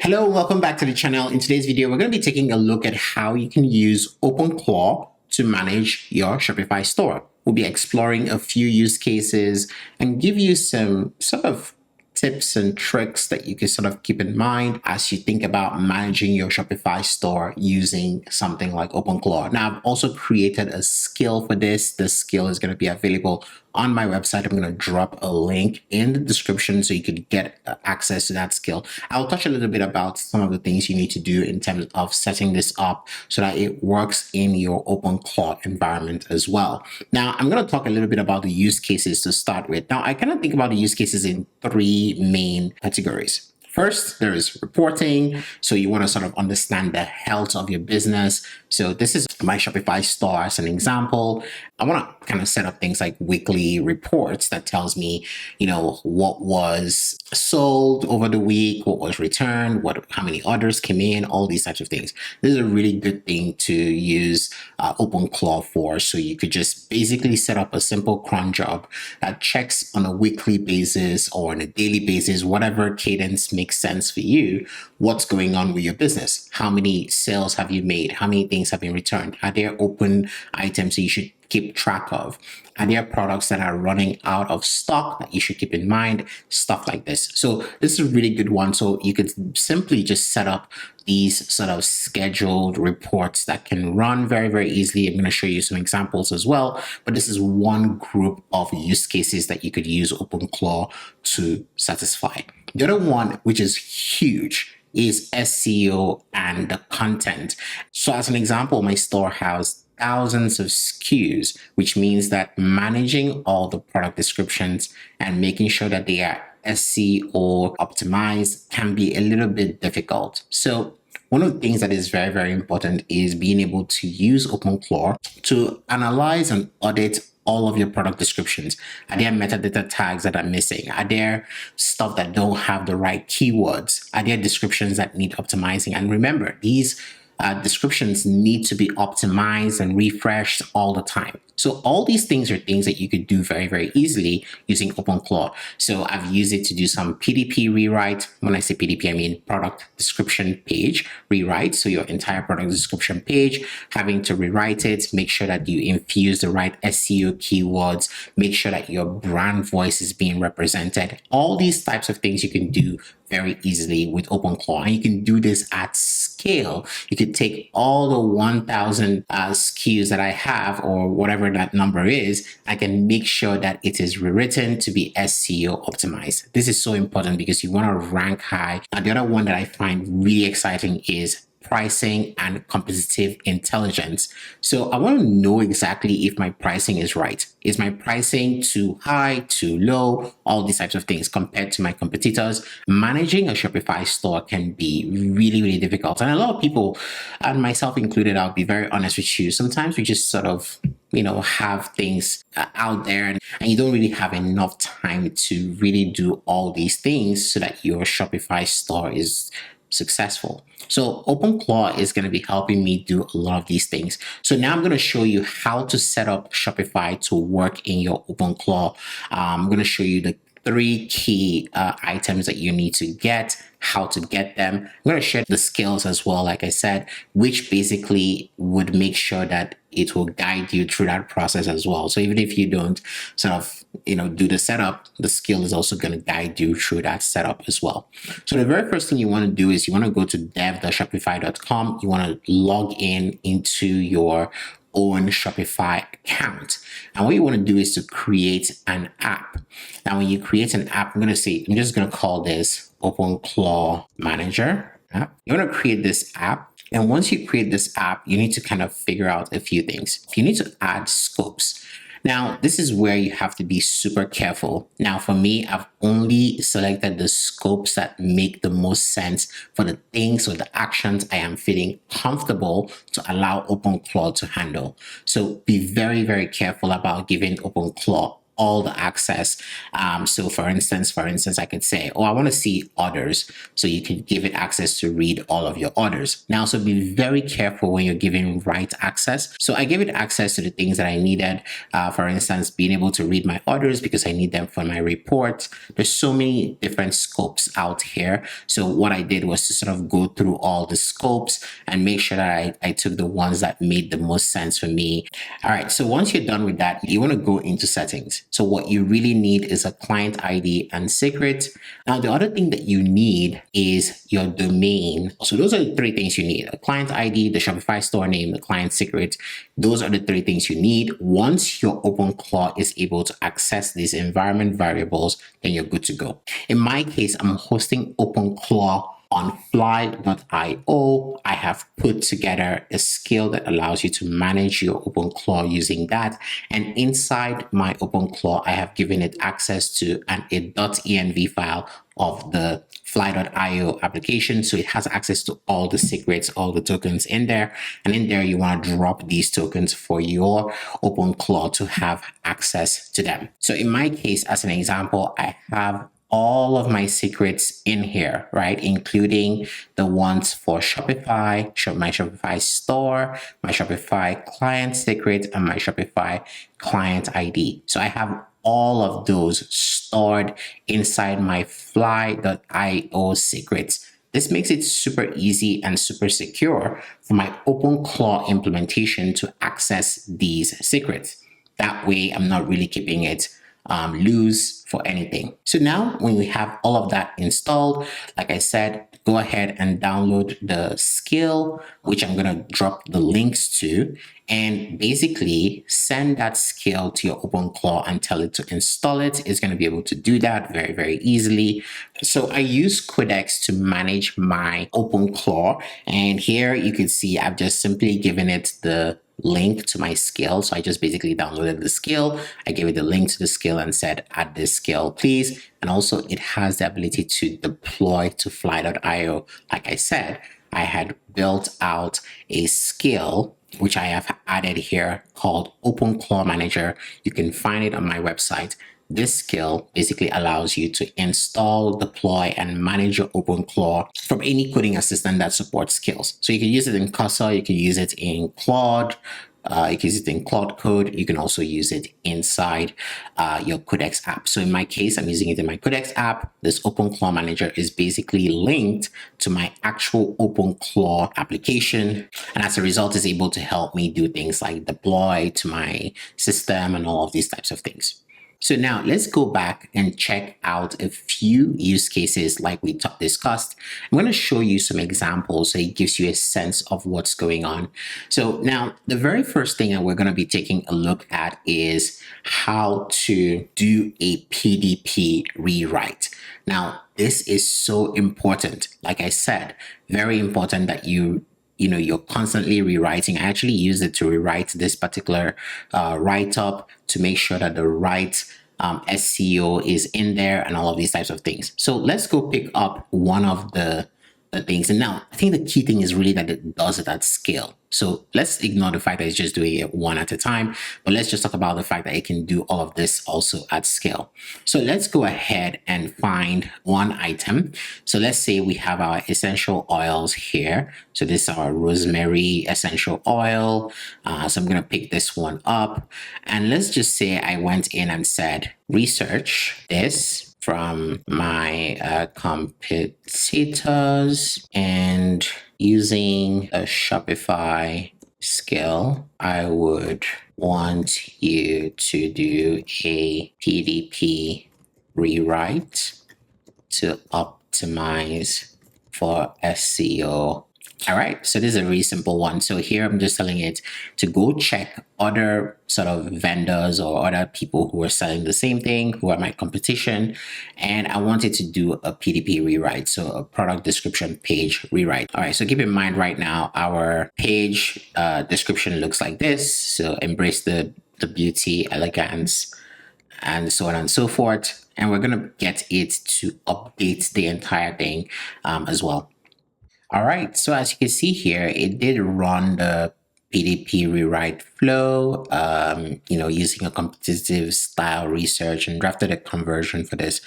Hello, welcome back to the channel. In today's video, we're going to be taking a look at how you can use OpenClaw to manage your Shopify store. We'll be exploring a few use cases and give you some sort of tips and tricks that you can sort of keep in mind as you think about managing your Shopify store using something like OpenClaw. Now, I've also created a skill for this. This skill is going to be available on my website. I'm going to drop a link in the description so you can get access to that skill. I'll touch a little bit about some of the things you need to do in terms of setting this up so that it works in your OpenClaw environment as well. Now, I'm going to talk a little bit about the use cases to start with. Now, I kind of think about the use cases in three main categories. First, there is reporting. So you want to sort of understand the health of your business. So this is my Shopify store as an example. I want to kind of set up things like weekly reports that tells me, what was sold over the week, what was returned, how many orders came in, all these types of things. This is a really good thing to use OpenClaw for. So you could just basically set up a simple cron job that checks on a weekly basis or on a daily basis, whatever cadence makes sense for you, what's going on with your business. How many sales have you made? How many things have been returned? Are there open items that you should keep track of? Are there products that are running out of stock that you should keep in mind? Stuff like this. So this is a really good one. So you could simply just set up these sort of scheduled reports that can run very, very easily. I'm going to show you some examples as well, but this is one group of use cases that you could use OpenClaw to satisfy. The other one, which is huge, is SEO and the content. So as an example, my store has thousands of SKUs, which means that managing all the product descriptions and making sure that they are SEO optimized can be a little bit difficult. So one of the things that is very, very important is being able to use OpenClaw to analyze and audit all of your product descriptions. Are there metadata tags that are missing? Are there stuff that don't have the right keywords? Are there descriptions that need optimizing? And remember, these descriptions need to be optimized and refreshed all the time. So all these things are things that you could do very, very easily using OpenClaw. So I've used it to do some PDP rewrite. When I say PDP, I mean product description page rewrite. So your entire product description page, having to rewrite it, make sure that you infuse the right SEO keywords, make sure that your brand voice is being represented. All these types of things you can do very easily with OpenClaw. And you can do this at scale. You could take all the 1,000 SKUs that I have, or whatever that number is, I can make sure that it is rewritten to be SEO optimized. This is so important because you want to rank high. And the other one that I find really exciting is pricing and competitive intelligence. So I want to know exactly if my pricing is right. Is my pricing too high, too low, all these types of things compared to my competitors? Managing a Shopify store can be really, really difficult. And a lot of people, and myself included, I'll be very honest with you, sometimes we just sort of have things out there and you don't really have enough time to really do all these things so that your Shopify store is successful. So OpenClaw is going to be helping me do a lot of these things. So now I'm going to show you how to set up Shopify to work in your OpenClaw. I'm going to show you the three key items that you need to get, how to get them. I'm going to share the skills as well, like I said, which basically would make sure that it will guide you through that process as well. So even if you don't sort of, do the setup, the skill is also going to guide you through that setup as well. So the very first thing you want to do is you want to go to dev.shopify.com. You want to log in into your own Shopify account. And what you want to do is to create an app. Now, when you create an app, I'm just going to call this OpenClaw Manager app. You want to create this app. And once you create this app, you need to kind of figure out a few things. You need to add scopes. Now, this is where you have to be super careful. Now, for me, I've only selected the scopes that make the most sense for the things or the actions I am feeling comfortable to allow OpenClaw to handle. So be very, very careful about giving OpenClaw all the access. So for instance, I could say, oh, I want to see orders. So you can give it access to read all of your orders. Now, so be very careful when you're giving write access. So I gave it access to the things that I needed. For instance, being able to read my orders because I need them for my report. There's so many different scopes out here. So what I did was to sort of go through all the scopes and make sure that I took the ones that made the most sense for me. All right. So once you're done with that, you want to go into settings. So what you really need is a client ID and secret. Now, the other thing that you need is your domain. So those are the three things you need: a client ID, the Shopify store name, the client secret. Those are the three things you need. Once your OpenClaw is able to access these environment variables, then you're good to go. In my case, I'm hosting OpenClaw on fly.io. I have put together a skill that allows you to manage your OpenClaw using that. And inside my OpenClaw, I have given it access to a .env file of the fly.io application. So it has access to all the secrets, all the tokens in there. And in there, you want to drop these tokens for your OpenClaw to have access to them. So in my case, as an example, I have all of my secrets in here, right? Including the ones for Shopify, my Shopify store, my Shopify client secret, and my Shopify client ID. So I have all of those stored inside my fly.io secrets. This makes it super easy and super secure for my OpenClaw implementation to access these secrets. That way, I'm not really keeping it loose for anything. So now when we have all of that installed, like I said, go ahead and download the skill, which I'm going to drop the links to, and basically send that skill to your OpenClaw and tell it to install it. It's going to be able to do that very, very easily. So I use Codex to manage my OpenClaw. And here you can see I've just simply given it the link to my skill. So I just basically downloaded the skill. I gave it the link to the skill and said, add this skill, please. And also it has the ability to deploy to fly.io. Like I said, I had built out a skill which I have added here called OpenClaw Manager. You can find it on my website. This skill basically allows you to install, deploy, and manage your OpenClaw from any coding assistant that supports skills. So you can use it in Cursor, you can use it in Claude, you can use it in Claude Code. You can also use it inside your Codex app. So in my case, I'm using it in my Codex app. This OpenClaw Manager is basically linked to my actual OpenClaw application. And as a result, is able to help me do things like deploy to my system and all of these types of things. So now let's go back and check out a few use cases like we discussed. I'm going to show you some examples so it gives you a sense of what's going on. So now the very first thing that we're going to be taking a look at is how to do a PDP rewrite. Now, this is so important. Like I said, very important that you're constantly rewriting. I actually use it to rewrite this particular write-up to make sure that the right SEO is in there and all of these types of things. So let's go pick up one of the things. And now I think the key thing is really that it does it at scale. So let's ignore the fact that it's just doing it one at a time, but let's just talk about the fact that it can do all of this also at scale. So let's go ahead and find one item. So let's say we have our essential oils here. So this is our rosemary essential oil. So I'm going to pick this one up. And let's just say I went in and said, research this from my competitors, and using a Shopify skill, I would want you to do a PDP rewrite to optimize for SEO. All right, so this is a really simple one. So here I'm just telling it to go check other sort of vendors or other people who are selling the same thing, who are my competition. And I want it to do a PDP rewrite, so a product description page rewrite. All right, so keep in mind right now, our page description looks like this. So embrace the beauty, elegance, and so on and so forth. And we're going to get it to update the entire thing as well. All right, so as you can see here, it did run the PDP rewrite flow, using a competitive style research, and drafted a conversion for this.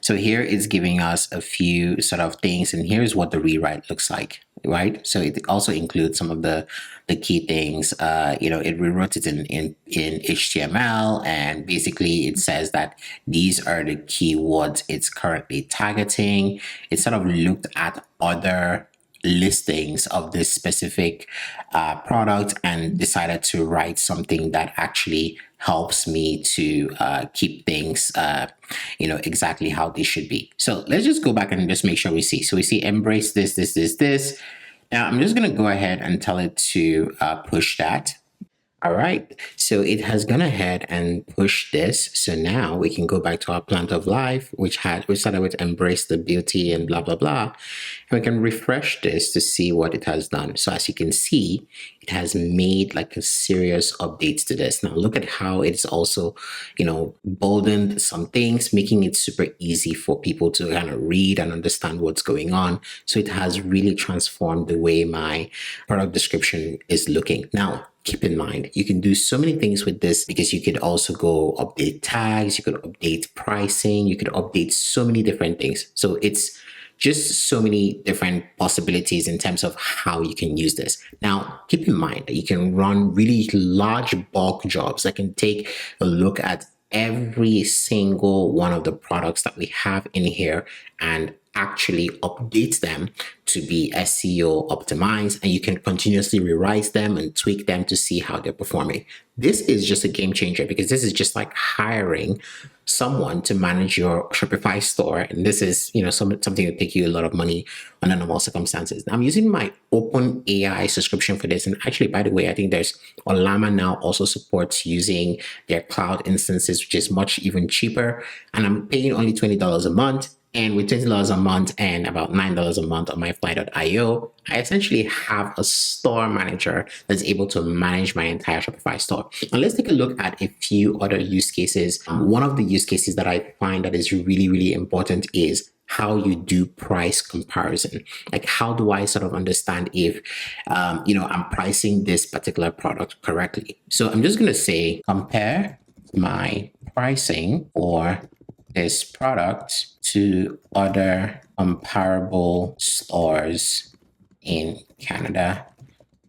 So here it's giving us a few sort of things, and here's what the rewrite looks like, right? So it also includes some of the key things. It rewrote it in HTML, and basically it says that these are the keywords it's currently targeting. It sort of looked at other listings of this specific product and decided to write something that actually helps me to keep things exactly how they should be. So let's just go back and just make sure we see. So we see embrace this. Now I'm just going to go ahead and tell it to push that. All right, so it has gone ahead and pushed this. So now we can go back to our plant of life, which started with embrace the beauty and blah, blah, blah. And we can refresh this to see what it has done. So as you can see, it has made like a serious updates to this. Now look at how it's also, boldened some things, making it super easy for people to kind of read and understand what's going on. So it has really transformed the way my product description is looking. Now, keep in mind, you can do so many things with this because you could also go update tags, you could update pricing, you could update so many different things. So it's just so many different possibilities in terms of how you can use this. Now, keep in mind that you can run really large bulk jobs that can take a look at every single one of the products that we have in here and actually update them to be SEO optimized, and you can continuously rewrite them and tweak them to see how they're performing. This is just a game changer because this is just like hiring someone to manage your Shopify store, and this is something that take you a lot of money under normal circumstances. I'm using my OpenAI subscription for this, and actually, by the way, I think there's Olama now also supports using their cloud instances, which is much even cheaper, and I'm paying only $20 a month. And with $20 a month and about $9 a month on myfly.io, I essentially have a store manager that's able to manage my entire Shopify store. Now let's take a look at a few other use cases. One of the use cases that I find that is really, really important is how you do price comparison. Like, how do I sort of understand if, I'm pricing this particular product correctly? So I'm just going to say, compare my pricing for this product to other comparable stores in Canada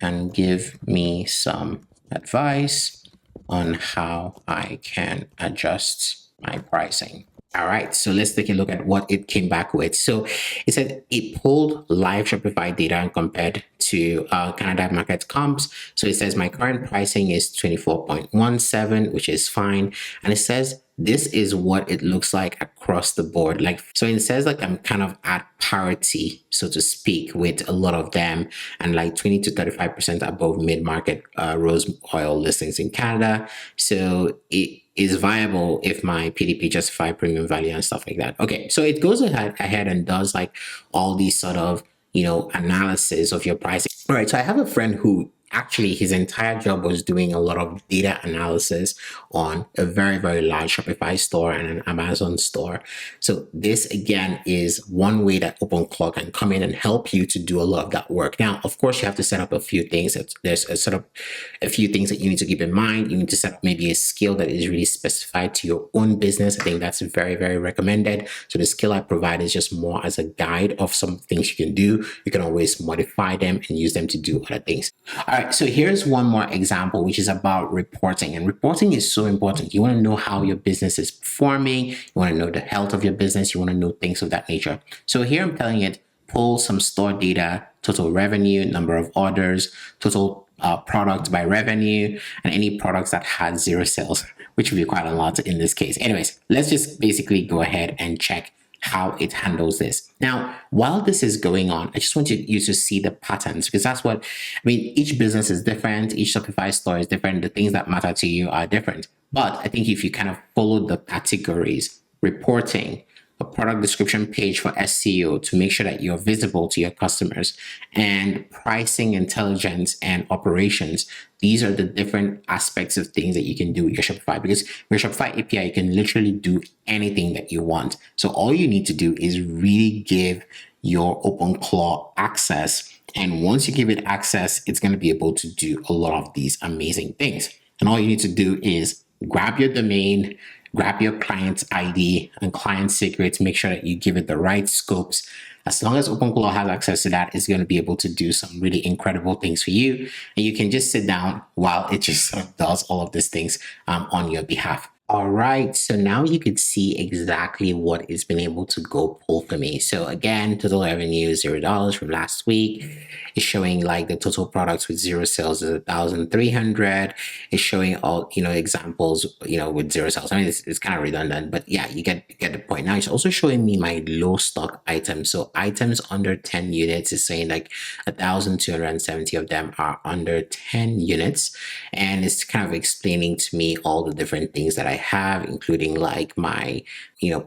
and give me some advice on how I can adjust my pricing. All right, so let's take a look at what it came back with. So it said it pulled live Shopify data and compared to Canada market comps. So it says my current pricing is 24.17, which is fine. And it says this is what it looks like across the board. So it says like I'm kind of at parity, so to speak, with a lot of them, and like 20 to 35% above mid-market rose oil listings in Canada. So it is viable if my PDP justify premium value and stuff like that. Okay, so it goes ahead and does like all these sort of, analysis of your pricing. All right, so I have a friend who actually his entire job was doing a lot of data analysis on a very, very large Shopify store and an Amazon store. So this again is one way that OpenClaw can come in and help you to do a lot of that work. Now, of course, you have to set up a few things. There's a few things that you need to keep in mind. You need to set up maybe a skill that is really specified to your own business. I think that's very, very recommended. So the skill I provide is just more as a guide of some things you can do. You can always modify them and use them to do other things. All right. So here's one more example, which is about reporting. And reporting is so important. You want to know how your business is performing. You want to know the health of your business. You want to know things of that nature. So here I'm telling it, pull some store data, total revenue, number of orders, total product by revenue, and any products that had 0 sales, which would be quite a lot in this case. Anyways, let's just basically go ahead and check how it handles this. Now, while this is going on, I just want you to see the patterns, because that's what, each business is different. Each Shopify store is different. The things that matter to you are different. But I think if you kind of follow the categories, reporting, a product description page for SEO to make sure that you're visible to your customers, and pricing intelligence and operations. These are the different aspects of things that you can do with your Shopify, because with your Shopify API, you can literally do anything that you want. So all you need to do is really give your OpenClaw access And once you give it access, it's going to be able to do a lot of these amazing things. And all you need to do is grab your domain, grab your client's ID and client secrets, make sure that you give it the right scopes. As long as OpenClaw has access to that, it's going to be able to do some really incredible things for you. And you can just sit down while it just sort of does all of these things on your behalf. All right, so now you could see exactly what it's been able to go pull for me. So again, total revenue $0 from last week. It's showing like the total products with zero sales is 1,300. It's showing all examples with zero sales. I mean, it's kind of redundant, but yeah, you get the point. Now it's also showing me my low stock items. So items under 10 units is saying like 1,270 of them are under 10 units, and it's kind of explaining to me all the different things that I have, including like my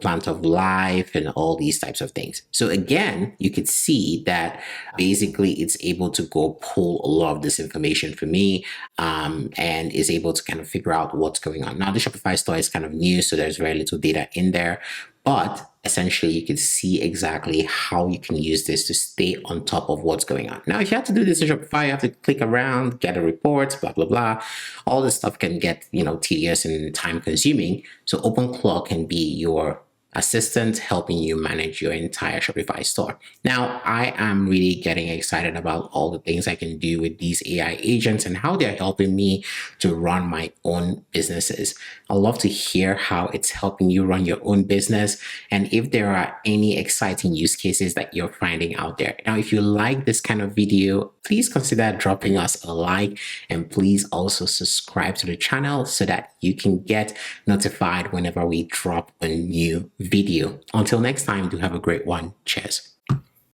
plant of life and all these types of things. So again, you could see that basically it's able to go pull a lot of this information for me, and is able to kind of figure out what's going on. Now the Shopify store is kind of new, so there's very little data in there, but essentially you can see exactly how you can use this to stay on top of what's going on. Now, if you have to do this in Shopify, you have to click around, get a report, blah, blah, blah. All this stuff can get, tedious and time consuming. So OpenClaw can be your assistant helping you manage your entire Shopify store. Now, I am really getting excited about all the things I can do with these AI agents and how they're helping me to run my own businesses. I'd love to hear how it's helping you run your own business, and if there are any exciting use cases that you're finding out there. Now, if you like this kind of video, please consider dropping us a like, and please also subscribe to the channel so that you can get notified whenever we drop a new video. Until next time, do have a great one. Cheers.